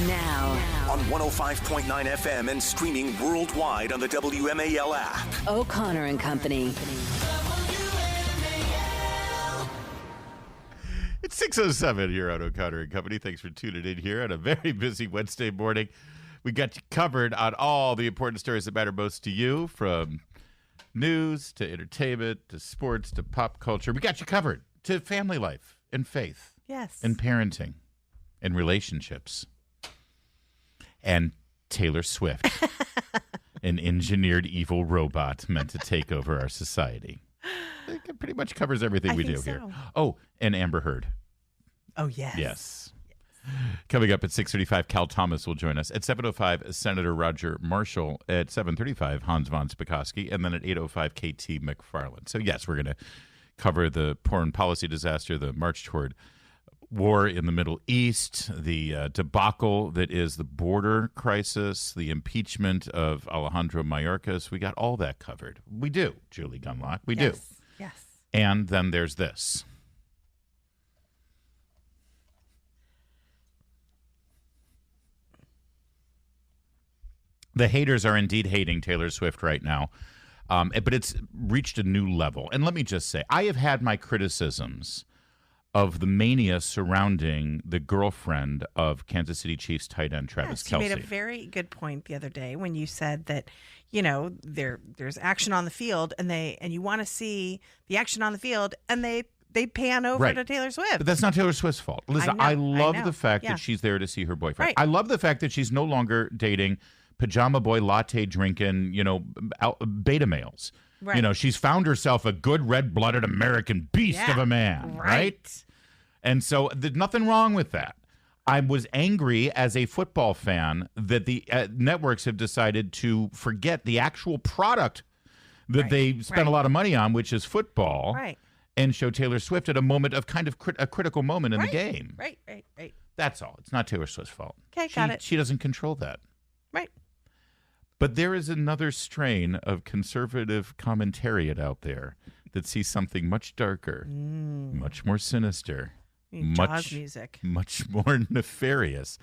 Now. On 105.9 FM and streaming worldwide on the WMAL app. O'Connor and Company. It's 6:07 here on O'Connor and Company. Thanks for tuning in here on a very busy Wednesday morning. We got you covered on all the important stories that matter most to you, from news to entertainment to sports to pop culture. We got you covered to family life and faith. Yes. And parenting and relationships. And Taylor Swift, an engineered evil robot meant to take over our society. It pretty much covers everything we do here. Oh, and Amber Heard. Oh, yes. Yes. Coming up at 6:35, Cal Thomas will join us. At 7:05, Senator Roger Marshall. At 7:35, Hans von Spakovsky. And then at 8:05, KT McFarland. So, yes, we're going to cover the foreign policy disaster, the march toward war in the Middle East, the debacle that is the border crisis, the impeachment of Alejandro Mayorkas. We got all that covered. We do, Julie Gunlock. We do. Yes. And then there's this. The haters are indeed hating Taylor Swift right now, but it's reached a new level. And let me just say, I have had my criticisms of the mania surrounding the girlfriend of Kansas City Chiefs tight end Travis Kelce. You made a very good point the other day when you said that, you know, there's action on the field and you want to see the action on the field and they pan over to Taylor Swift. But that's not Taylor Swift's fault. Listen, I love the fact that she's there to see her boyfriend. Right. I love the fact that she's no longer dating pajama boy latte drinking, beta males. Right. She's found herself a good red-blooded American beast of a man, right? And so there's nothing wrong with that. I was angry as a football fan that the networks have decided to forget the actual product that they spent a lot of money on, which is football, and show Taylor Swift at a moment of kind of a critical moment in the game. Right. That's all. It's not Taylor Swift's fault. Okay, got it. She doesn't control that. Right. But there is another strain of conservative commentariat out there that sees something much darker, much more sinister, much more nefarious.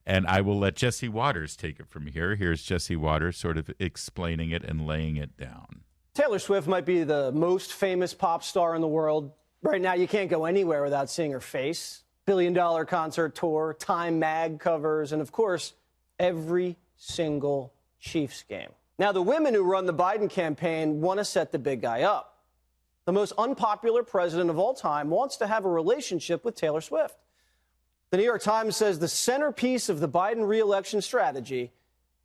And I will let Jesse Waters take it from here. Here's Jesse Waters sort of explaining it and laying it down. Taylor Swift might be the most famous pop star in the world. Right now, you can't go anywhere without seeing her face. Billion-dollar concert tour, Time mag covers, and of course, every single Chiefs game. Now, the women who run the Biden campaign want to set the big guy up. The most unpopular president of all time wants to have a relationship with Taylor Swift. The New York Times says the centerpiece of the Biden re-election strategy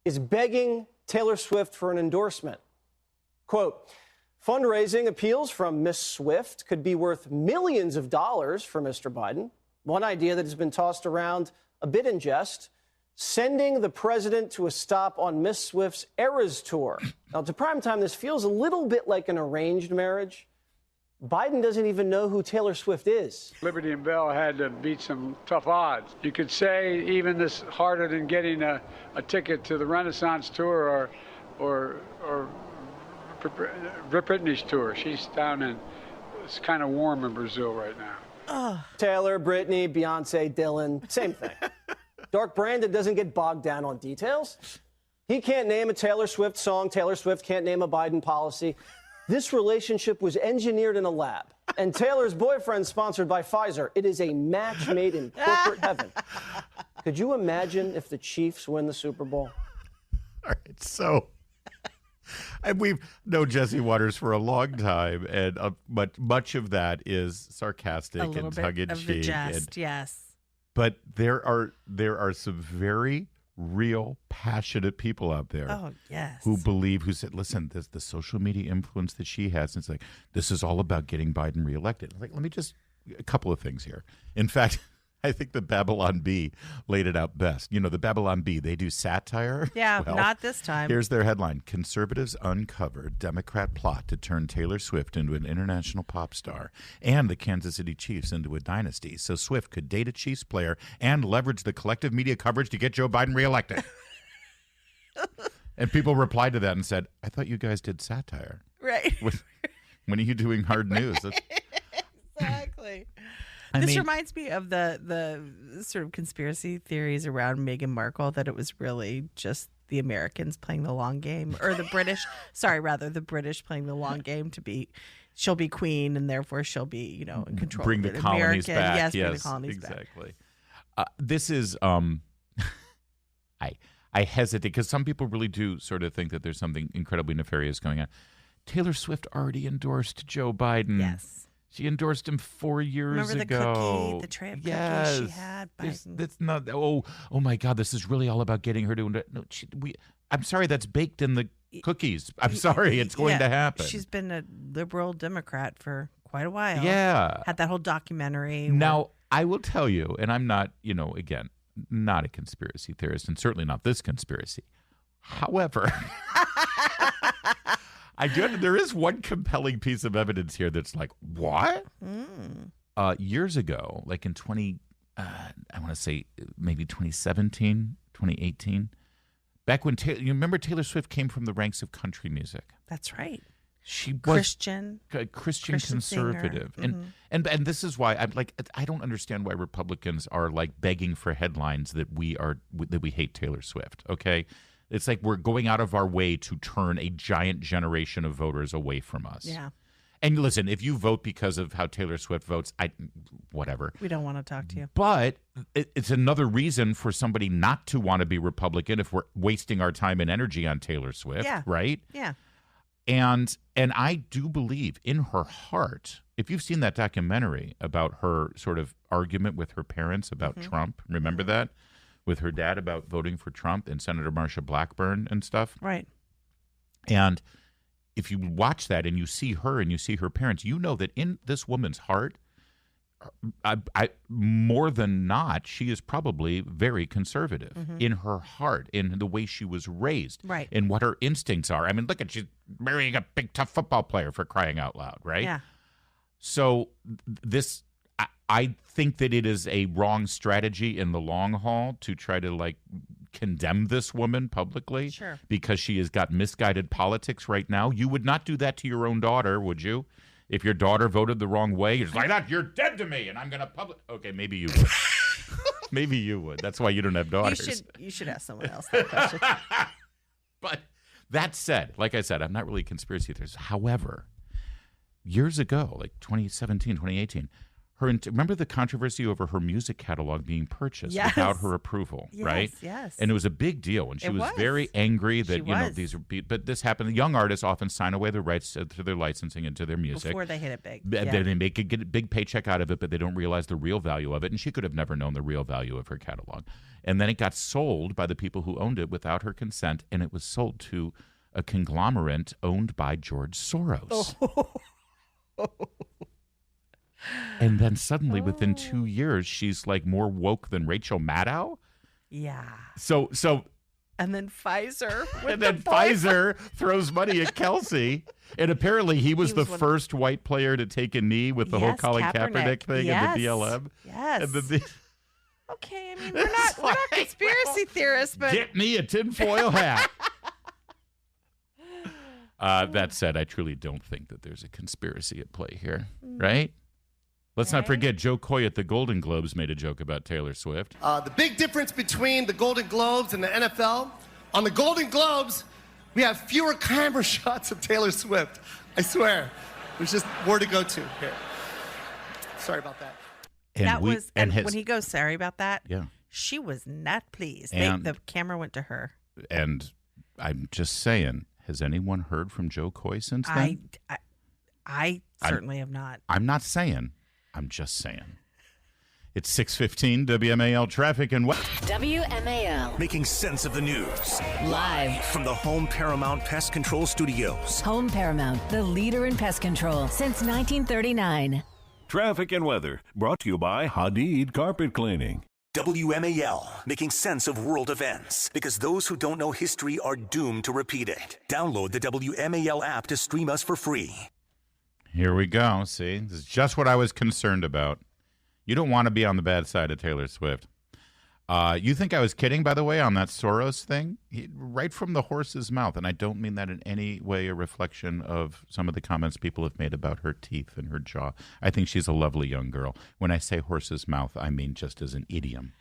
is begging Taylor Swift for an endorsement. Quote, fundraising appeals from Miss Swift could be worth millions of dollars for Mr. Biden. One idea that has been tossed around a bit in jest, sending the president to a stop on Miss Swift's Eras tour. Now, to primetime, this feels a little bit like an arranged marriage. Biden doesn't even know who Taylor Swift is. Liberty and Bell had to beat some tough odds. You could say even this harder than getting a ticket to the Renaissance tour or Britney's tour. She's down in, it's kind of warm in Brazil right now. Taylor, Britney, Beyonce, Dylan, same thing. Dark Brandon doesn't get bogged down on details. He can't name a Taylor Swift song. Taylor Swift can't name a Biden policy. This relationship was engineered in a lab. And Taylor's boyfriend sponsored by Pfizer. It is a match made in corporate heaven. Could you imagine if the Chiefs win the Super Bowl? All right, so and we've known Jesse Waters for a long time, and but much of that is sarcastic and tongue-in-cheek. Yes. But there are some very real, passionate people out there who said, listen, the social media influence that she has, it's like, this is all about getting Biden reelected. Like, let me just, a couple of things here. In fact, I think the Babylon Bee laid it out best. You know, the Babylon Bee, they do satire. Yeah, well, not this time. Here's their headline. Conservatives uncover Democrat plot to turn Taylor Swift into an international pop star and the Kansas City Chiefs into a dynasty so Swift could date a Chiefs player and leverage the collective media coverage to get Joe Biden reelected. And people replied to that and said, I thought you guys did satire. Right. When are you doing hard news? Exactly. This reminds me of the sort of conspiracy theories around Meghan Markle, that it was really just the Americans playing the long game, or the British. The British playing the long game she'll be queen, and therefore she'll be, in control. Bring the colonies back. Yes, bring the colonies exactly. This is I hesitate because some people really do sort of think that there's something incredibly nefarious going on. Taylor Swift already endorsed Joe Biden. Yes. She endorsed him 4 years ago. Remember the tray of cookies she had? That's not. Oh my God! This is really all about getting her to. No, I'm sorry. That's baked in the cookies. I'm sorry. It's going to happen. She's been a liberal Democrat for quite a while. Yeah. Had that whole documentary. Now I will tell you, and I'm not. Again, not a conspiracy theorist, and certainly not this conspiracy. However. There is one compelling piece of evidence here that's like, what? Years ago, like in I want to say maybe 2017, 2018, back when you remember Taylor Swift came from the ranks of country music. That's right. She was Christian conservative, and this is why I'm like, I don't understand why Republicans are like begging for headlines that we hate Taylor Swift. Okay. It's like we're going out of our way to turn a giant generation of voters away from us. Yeah. And listen, if you vote because of how Taylor Swift votes, whatever. We don't want to talk to you. But it's another reason for somebody not to want to be Republican if we're wasting our time and energy on Taylor Swift, right? Yeah. And I do believe in her heart, if you've seen that documentary about her sort of argument with her parents about Trump, remember that? With her dad about voting for Trump and Senator Marsha Blackburn and stuff. Right. And if you watch that and you see her and you see her parents, you know that in this woman's heart, I more than not, she is probably very conservative in her heart, in the way she was raised, right, in what her instincts are. I mean, look at, she's marrying a big, tough football player, for crying out loud, right? Yeah. So this... I think that it is a wrong strategy in the long haul to try to like condemn this woman publicly because she has got misguided politics right now. You would not do that to your own daughter, would you? If your daughter voted the wrong way, you're just like, you're dead to me, and I'm going to public. Okay, maybe you would. Maybe you would. That's why you don't have daughters. You should ask someone else that question. But that said, like I said, I'm not really a conspiracy theorist. However, years ago, like 2017, 2018, remember the controversy over her music catalog being purchased without her approval, right? Yes. And it was a big deal, and she was very angry that these are. But this happened. Young artists often sign away the rights to their licensing and to their music before they hit it big. They get a big paycheck out of it, but they don't realize the real value of it. And she could have never known the real value of her catalog. And then it got sold by the people who owned it without her consent, and it was sold to a conglomerate owned by George Soros. And then suddenly, within 2 years, she's like more woke than Rachel Maddow. Yeah. So, and then Pfizer. Pfizer throws money at Kelsey, and apparently he was the first white player to take a knee with the whole Colin Kaepernick thing and the BLM. Yes. And okay, I mean we're not conspiracy theorists, but get me a tinfoil hat. That said, I truly don't think that there's a conspiracy at play here, right? Let's not forget, Joe Coy at the Golden Globes made a joke about Taylor Swift. The big difference between the Golden Globes and the NFL, on the Golden Globes, we have fewer camera shots of Taylor Swift. I swear. There's just more to go to here. Sorry about that. When he goes, sorry about that, yeah, she was not pleased. And the camera went to her. And I'm just saying, has anyone heard from Joe Coy since then? I certainly have not. I'm not saying. I'm just saying. It's 6:15, WMAL traffic and what? WMAL. Making sense of the news. Live from the Home Paramount Pest Control Studios. Home Paramount, the leader in pest control since 1939. Traffic and weather brought to you by Hadid Carpet Cleaning. WMAL, making sense of world events, because those who don't know history are doomed to repeat it. Download the WMAL app to stream us for free. Here we go. See, this is just what I was concerned about. You don't want to be on the bad side of Taylor Swift. You think I was kidding, by the way, on that Soros thing? Right from the horse's mouth. And I don't mean that in any way a reflection of some of the comments people have made about her teeth and her jaw. I think she's a lovely young girl. When I say horse's mouth, I mean just as an idiom.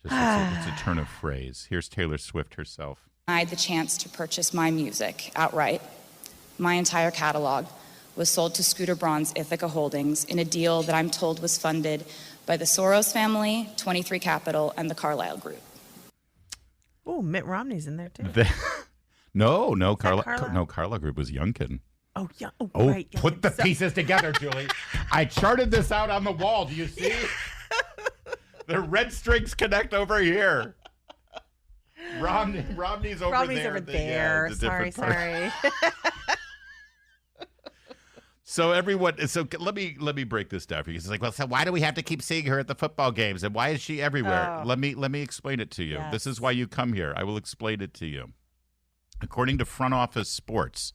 It's a turn of phrase. Here's Taylor Swift herself. I had the chance to purchase my music outright. My entire catalog was sold to Scooter Braun's Ithaca Holdings in a deal that I'm told was funded by the Soros family, 23 Capital, and the Carlyle Group. Oh, Mitt Romney's in there too. No, Carlyle? Carlyle Group was Youngkin. Oh, yeah. Oh, right. Yeah, put the pieces together, Julie. I charted this out on the wall. Do you see? The red strings connect over here. Romney's over there. Yeah, sorry. So let me break this down for you. It's like, well, so why do we have to keep seeing her at the football games, and why is she everywhere? Oh. Let me explain it to you. Yes. This is why you come here. I will explain it to you. According to Front Office Sports,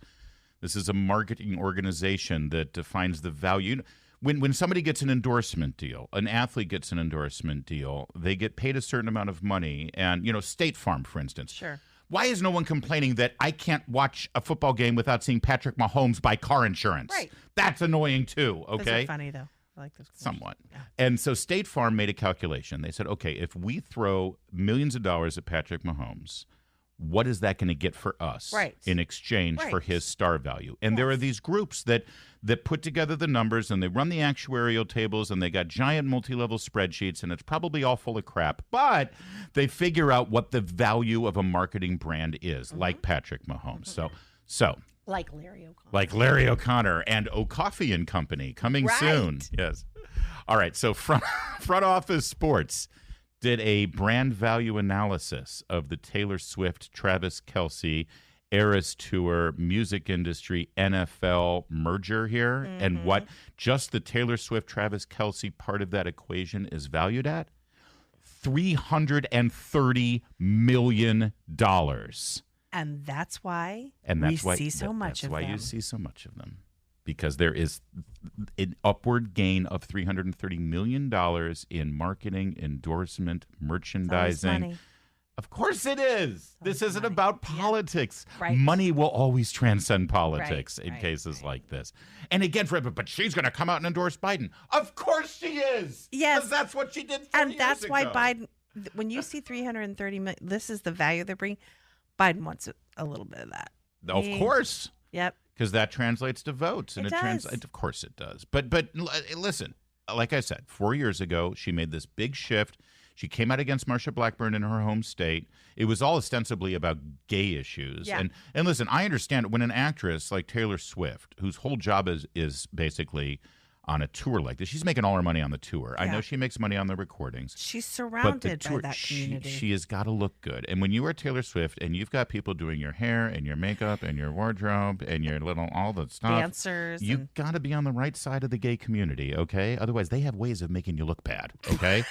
this is a marketing organization that defines the value. When somebody gets an endorsement deal, an athlete gets an endorsement deal, they get paid a certain amount of money. And, State Farm, for instance. Sure. Why is no one complaining that I can't watch a football game without seeing Patrick Mahomes buy car insurance? Right. That's annoying, too, okay? Those are funny, though. I like those. Somewhat. Yeah. And so State Farm made a calculation. They said, okay, if we throw millions of dollars at Patrick Mahomes, what is that going to get for us in exchange for his star value? And there are these groups that put together the numbers, and they run the actuarial tables, and they got giant multi-level spreadsheets, and it's probably all full of crap. But they figure out what the value of a marketing brand is, like Patrick Mahomes. So like Larry O'Connor. Like Larry O'Connor and O'Coffee and Company coming soon. Yes. All right. So front Office Sports did a brand value analysis of the Taylor Swift, Travis Kelce, Eras Tour, music industry, NFL merger here, and what just the Taylor Swift, Travis Kelce part of that equation is valued at? $330 million. And that's why see so much of them. That's why you see so much of them. Because there is an upward gain of $330 million in marketing, endorsement, merchandising. Money. Of course it is. This isn't about politics. Right. Money will always transcend politics in cases like this. And again, but she's going to come out and endorse Biden. Of course she is. Yes. Because that's what she did 4 And years that's ago. why Biden, when you see $330 million, this is the value they're bringing. Biden wants a little bit of that. Of course. Yep. Because that translates to votes. And It does. Of course it does. But listen, like I said, 4 years ago, she made this big shift. She came out against Marsha Blackburn in her home state. It was all ostensibly about gay issues. Yeah. And listen, I understand when an actress like Taylor Swift, whose whole job is basically on a tour like this, she's making all her money on the tour. I know she makes money on the recordings. She's But surrounded the tour, by that community. she has got to look good. And when you are Taylor Swift and you've got people doing your hair and your makeup and your wardrobe and your all the stuff. Dancers. You got to be on the right side of the gay community, okay? Otherwise, they have ways of making you look bad, okay?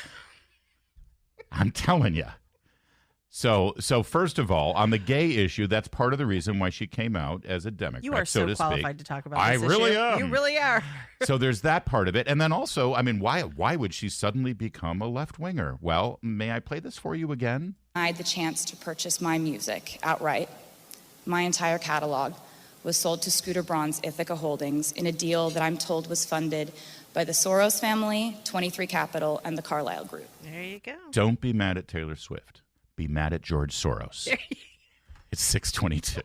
I'm telling you. So first of all, on the gay issue, that's part of the reason why she came out as a Democrat. You are so to qualified speak. to talk about I this really issue. am. You really are. So there's that part of it. And then also, I mean, why would she suddenly become a left-winger? Well, may I play this for you again? I had the chance to purchase my music outright. My entire catalog was sold to Scooter Braun's Ithaca Holdings in a deal that I'm told was funded by the Soros family, 23 Capital, and the Carlyle Group. There you go. Don't be mad at Taylor Swift. Be mad at George Soros. It's 6:22.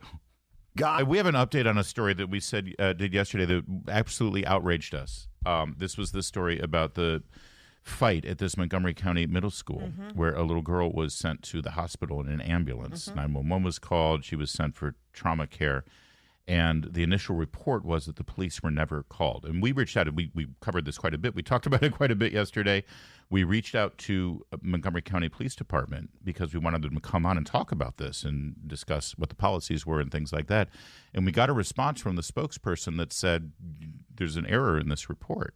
We have an update on a story that we said did yesterday that absolutely outraged us. This was the story about the fight at this Montgomery County middle school where a little girl was sent to the hospital in an ambulance. 911 was called. She was sent for trauma care. And the initial report was that the police were never called. And we reached out, and we covered this quite a bit. We talked about it quite a bit yesterday. We reached out to Montgomery County Police Department because we wanted them to come on and talk about this and discuss what the policies were and things like that. And we got a response from the spokesperson that said there's an error in this report,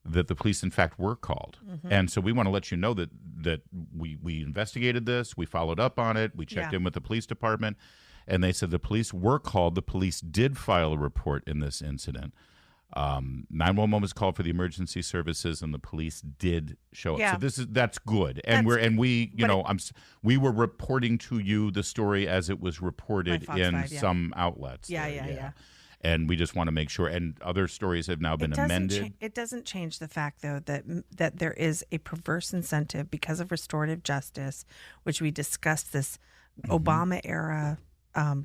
that the police, in fact, were called. And so we want to let you know that we investigated this. We followed up on it. We checked in with the police department. And they said the police were called. The police did file a report in this incident. 911 was called for the emergency services, and the police did show up. Yeah. So that's good. And we were reporting to you the story as it was reported in 5, yeah. some outlets. Yeah. And we just want to make sure. And other stories have now been amended. It doesn't change the fact, though, that there is a perverse incentive because of restorative justice, which we discussed this Obama era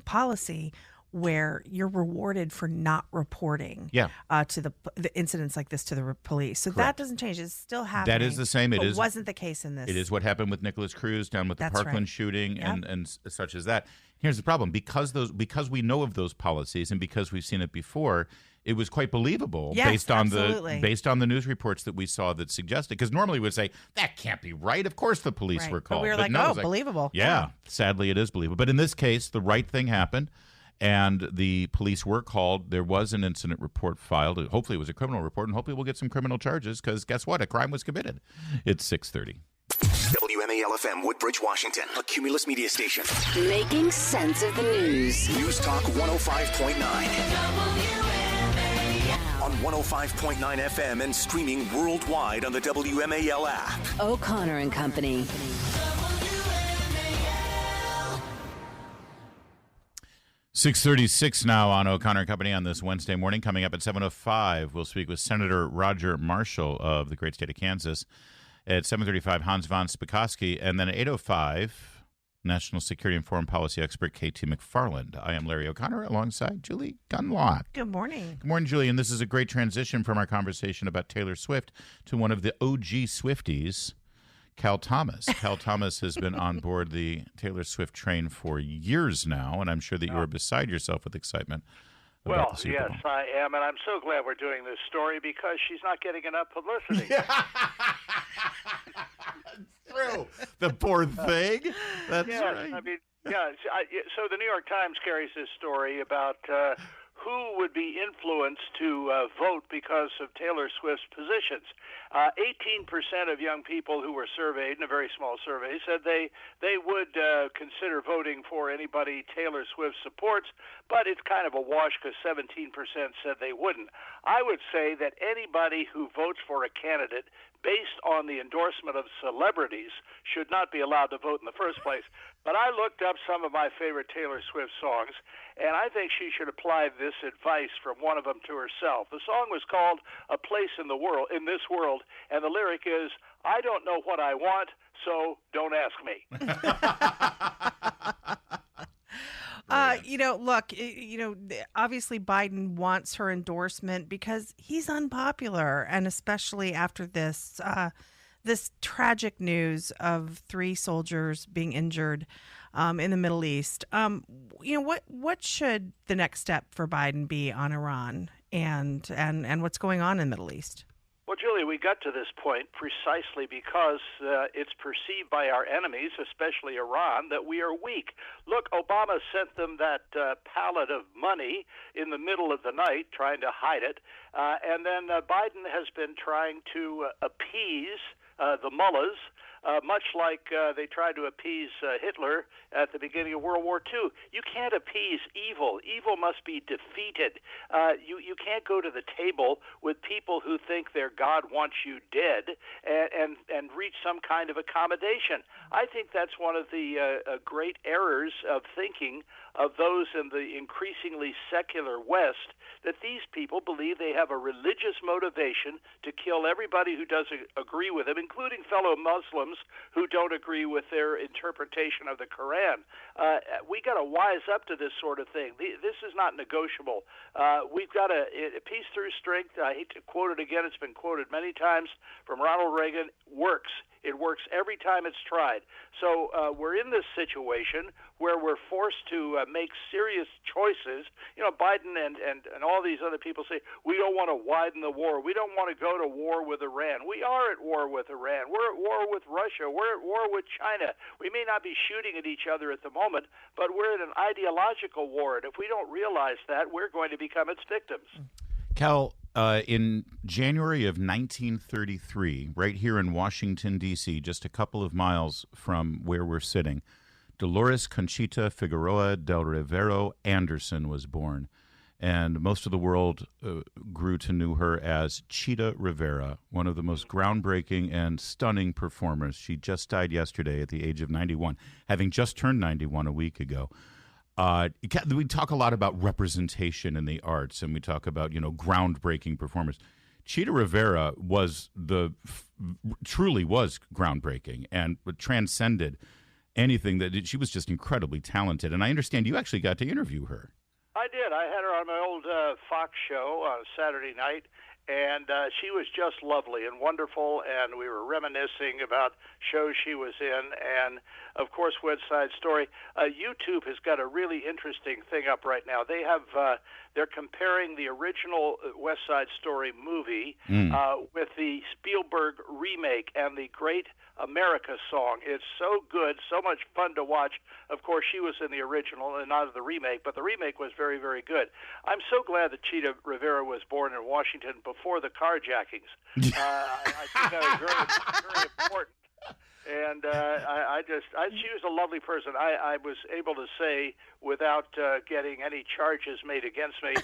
policy, where you're rewarded for not reporting to the incidents like this to the police. So that doesn't change. It's still happening. That is the same. It wasn't the case in this. It is what happened with Nicholas Cruz down with the Parkland shooting and such as that. Here's the problem. Because we know of those policies and because we've seen it before, it was quite believable based on the news reports that we saw that suggested. Because normally we'd say, that can't be right. Of course the police were called. But we were like, believable. Yeah, sadly it is believable. But in this case, the right thing happened. And the police were called. There was an incident report filed. Hopefully it was a criminal report, and hopefully we'll get some criminal charges because guess what? A crime was committed. It's 6:30. WMAL-FM, Woodbridge, Washington, a Cumulus media station. Making sense of the news. News Talk 105.9. On 105.9 FM and streaming worldwide on the WMAL app. O'Connor and Company. 6:36 now on O'Connor and Company on this Wednesday morning. Coming up at 7:05, we'll speak with Senator Roger Marshall of the great state of Kansas. At 7:35, Hans von Spakovsky. And then at 8:05, National Security and Foreign Policy expert KT McFarland. I am Larry O'Connor alongside Julie Gunlock. Good morning. Good morning, Julie. And this is a great transition from our conversation about Taylor Swift to one of the OG Swifties, Cal Thomas. Cal Thomas has been on board the Taylor Swift train for years now, and I'm sure that you are beside yourself with excitement about the Super Bowl. Yes, I am, and I'm so glad we're doing this story because she's not getting enough publicity. True. The poor thing. That's right. I mean, so the New York Times carries this story about who would be influenced to vote because of Taylor Swift's positions. 18% of young people who were surveyed in a very small survey said they would consider voting for anybody Taylor Swift supports, but it's kind of a wash because 17% said they wouldn't. I would say that anybody who votes for a candidate based on the endorsement of celebrities should not be allowed to vote in the first place. But I looked up some of my favorite Taylor Swift songs, and I think she should apply this advice from one of them to herself. The song was called "A Place in This World," and the lyric is, "I don't know what I want, so don't ask me." Look, obviously Biden wants her endorsement because he's unpopular, and especially after this tragic news of 3 soldiers being injured in the Middle East. What should the next step for Biden be on Iran and what's going on in the Middle East? Well, Julia, we got to this point precisely because it's perceived by our enemies, especially Iran, that we are weak. Look, Obama sent them that pallet of money in the middle of the night, trying to hide it, and then Biden has been trying to appease the mullahs, much like they tried to appease Hitler at the beginning of World War II. You can't appease evil. Evil must be defeated. You can't go to the table with people who think their God wants you dead and reach some kind of accommodation. I think that's one of the great errors of thinking of those in the increasingly secular West, that these people believe they have a religious motivation to kill everybody who doesn't agree with them, including fellow Muslims who don't agree with their interpretation of the Quran. We got to wise up to this sort of thing. This is not negotiable. We've got peace through strength. I hate to quote it again. It's been quoted many times from Ronald Reagan. Works. It works every time it's tried. So we're in this situation where we're forced to make serious choices. Biden and all these other people say, we don't want to widen the war. We don't want to go to war with Iran. We are at war with Iran. We're at war with Russia. We're at war with China. We may not be shooting at each other at the moment, but we're in an ideological war. And if we don't realize that, we're going to become its victims. Cal, in January of 1933, right here in Washington, D.C., just a couple of miles from where we're sitting, Dolores Conchita Figueroa del Rivero Anderson was born. And most of the world grew to know her as Chita Rivera, one of the most groundbreaking and stunning performers. She just died yesterday at the age of 91, having just turned 91 a week ago. We talk a lot about representation in the arts, and we talk about, groundbreaking performers. Chita Rivera truly was groundbreaking and transcended anything she was just incredibly talented. And I understand you actually got to interview her. I did. I had her on my old Fox show on Saturday night, and she was just lovely and wonderful, and we were reminiscing about shows she was in, and, of course, West Side Story. YouTube has got a really interesting thing up right now. They have they're comparing the original West Side Story movie with the Spielberg remake and the Great America song. It's so good, so much fun to watch. Of course, she was in the original and not in the remake, but the remake was very, very good. I'm so glad that Chita Rivera was born in Washington before the carjackings. I think that was very, very important. And she was a lovely person. I was able to say, without getting any charges made against me,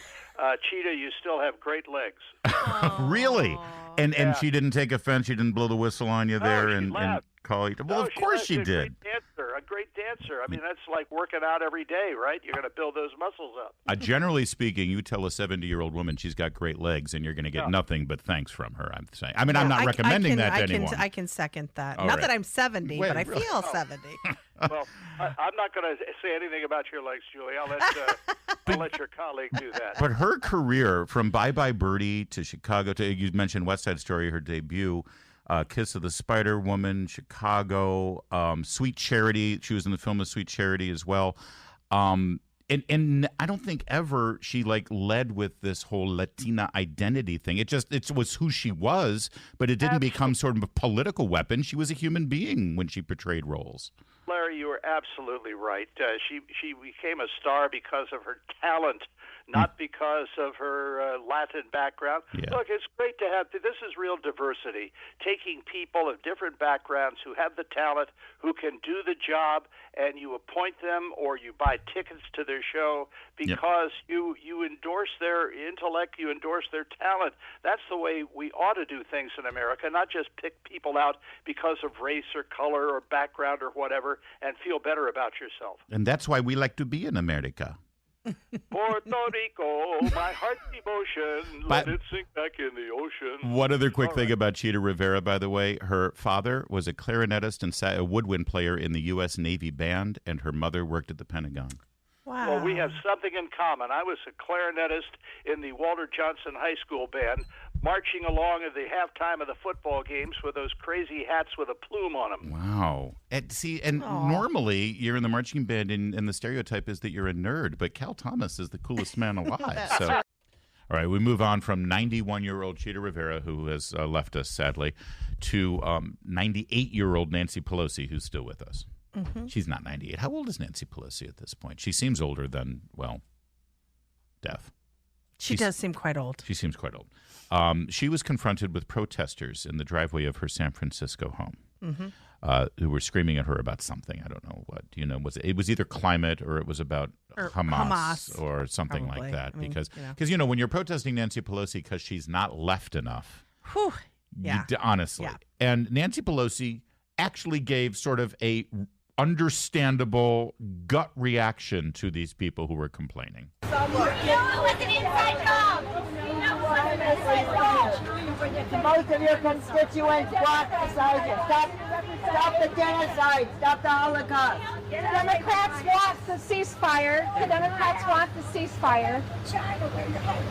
Chita, you still have great legs. Really? And she didn't take offense. She didn't blow the whistle on you there and call you. Well, of course she did. A great dancer. I mean, that's like working out every day, right? You're going to build those muscles up. Generally speaking, you tell a 70-year-old woman she's got great legs, and you're going to get nothing but thanks from her. I'm saying. I mean, I'm not recommending that to anyone. I can second that. All not right. that I'm 70, but I feel 70. Well, I'm not going to say anything about your legs, Julie. I'll let your colleague do that. But her career, from Bye Bye Birdie to Chicago to, you mentioned West Side Story, her debut, Kiss of the Spider Woman, Chicago, Sweet Charity. She was in the film of Sweet Charity as well. And I don't think ever she led with this whole Latina identity thing. It was who she was, but it didn't become sort of a political weapon. She was a human being when she portrayed roles. Larry, you are absolutely right. She became a star because of her talent, not because of her Latin background. Yeah. Look, it's great to have, this is real diversity, taking people of different backgrounds who have the talent, who can do the job, and you appoint them or you buy tickets to their show because you endorse their intellect, you endorse their talent. That's the way we ought to do things in America, not just pick people out because of race or color or background or whatever and feel better about yourself. And that's why we like to be in America. Puerto Rico, my heart's emotion, let it sink back in the ocean. One other quick thing about Chita Rivera, by the way. Her father was a clarinetist and a woodwind player in the U.S. Navy Band, and her mother worked at the Pentagon. Wow. Well, we have something in common. I was a clarinetist in the Walter Johnson High School Band, marching along at the halftime of the football games with those crazy hats with a plume on them. Wow. And normally you're in the marching band, and the stereotype is that you're a nerd, but Cal Thomas is the coolest man alive. So, all right, we move on from 91-year-old Chita Rivera, who has left us, sadly, to 98-year-old Nancy Pelosi, who's still with us. Mm-hmm. She's not 98. How old is Nancy Pelosi at this point? She seems older than, death. She does seem quite old. She seems quite old. She was confronted with protesters in the driveway of her San Francisco home, who were screaming at her about something. I don't know what. It was either climate or it was about Hamas or something probably. Like that. I mean, because when you're protesting Nancy Pelosi because she's not left enough, honestly. Yeah. And Nancy Pelosi actually gave sort of a understandable gut reaction to these people who were complaining. You know it was an inside job. You know it was an inside job. Most of your constituents walk beside you. Stop the genocide. Stop the Holocaust. The Democrats want the ceasefire. The Democrats want the ceasefire.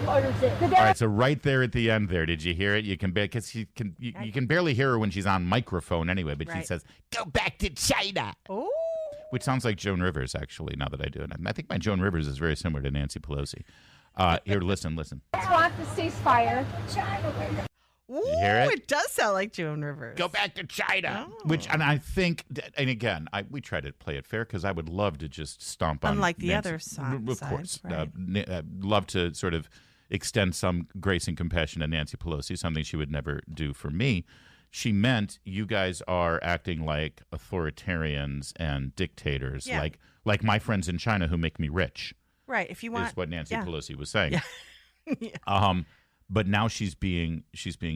All right, so right there at the end there, did you hear it? You can because you can barely hear her when she's on microphone anyway, but she says, "Go back to China." Oh. Which sounds like Joan Rivers, actually, now that I do it. I think my Joan Rivers is very similar to Nancy Pelosi. Here, listen. Want the ceasefire. Ooh, you hear it? It does sound like Joan Rivers. Go back to China. Oh. And I think, and again, we try to play it fair because I would love to just stomp on Unlike the Nancy. other side. Of course. Right. Love to sort of extend some grace and compassion to Nancy Pelosi, something she would never do for me. She meant you guys are acting like authoritarians and dictators, like my friends in China who make me rich. Right. If you want, is what Nancy Pelosi was saying. Yeah. But now she's being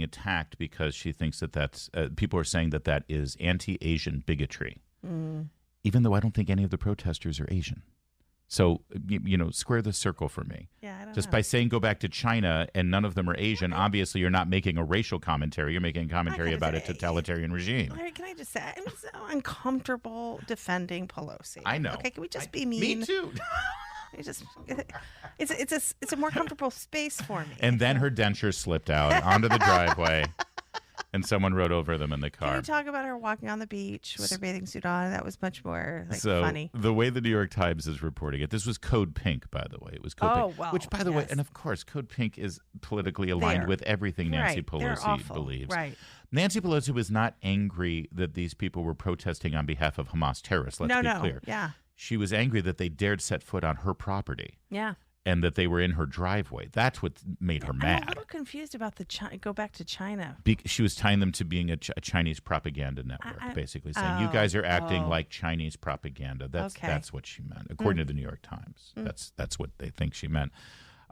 attacked because she thinks that's people are saying that is anti-Asian bigotry, even though I don't think any of the protesters are Asian. So square the circle for me. Yeah, I don't Just know. by saying go back to China and none of them are Asian, obviously you're not making a racial commentary. You're making a commentary about a totalitarian regime. Larry, can I just say I'm so uncomfortable defending Pelosi. I know. Okay, can we just be mean? Me too. It's a more comfortable space for me. And then her dentures slipped out onto the driveway, and someone rode over them in the car. Can we talk about her walking on the beach with her bathing suit on? That was much more so funny. The way the New York Times is reporting it, this was Code Pink, by the way. It was Code Pink. Well, which, by the way, and of course, Code Pink is politically aligned with everything Nancy Pelosi believes. Right. Nancy Pelosi was not angry that these people were protesting on behalf of Hamas terrorists. Let's be clear. Yeah. She was angry that they dared set foot on her property. Yeah. And that they were in her driveway. That's what made her mad. I'm a little confused about go back to China. She was tying them to being a Chinese propaganda network, basically saying, you guys are acting like Chinese propaganda. That's what she meant, according to the New York Times. That's what they think she meant.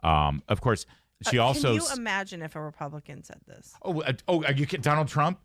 Of course, she also... Can you imagine if a Republican said this? Are you kidding? Donald Trump?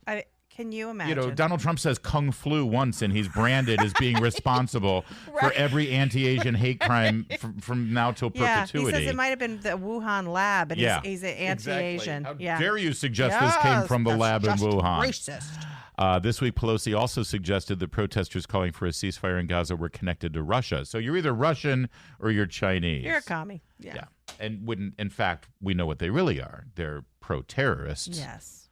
Can you imagine? Donald Trump says Kung Flu once, and he's branded as being responsible for every anti-Asian hate crime from now till perpetuity. He says it might have been the Wuhan lab, and he's an anti-Asian. Exactly. How dare you suggest this came from the lab in Wuhan? Racist. This week, Pelosi also suggested the protesters calling for a ceasefire in Gaza were connected to Russia. So you're either Russian or you're Chinese. You're a commie. Yeah. And in fact, we know what they really are. They're pro-terrorists. Yes.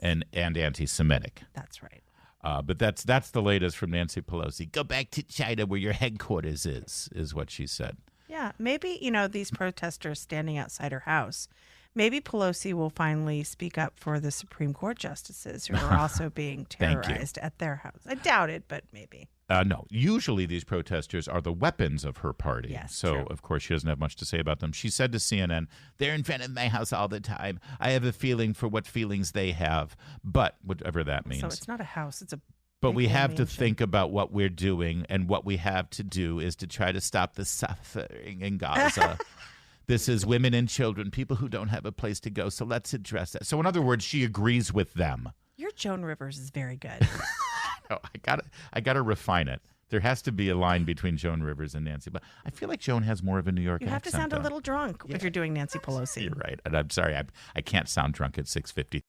And anti-Semitic. That's right. But that's the latest from Nancy Pelosi. Go back to China where your headquarters is what she said. Yeah, maybe, these protesters standing outside her house, maybe Pelosi will finally speak up for the Supreme Court justices who are also being terrorized at their house. I doubt it, but maybe. No, usually these protesters are the weapons of her party. Yes, so, true. Of course, she doesn't have much to say about them. She said to CNN, they're in front of my house all the time. I have a feeling for what feelings they have, but whatever that means. So it's not a house, it's a But we have mansion. to think about what we're doing, and what we have to do is to try to stop the suffering in Gaza. This is women and children, people who don't have a place to go, so let's address that. So in other words, she agrees with them. Your Joan Rivers is very good. No, I gotta refine it. There has to be a line between Joan Rivers and Nancy. But I feel like Joan has more of a New York accent. You have to sound though. a little drunk if you're doing Nancy Pelosi. You're right. And I'm sorry, I can't sound drunk at 6:50.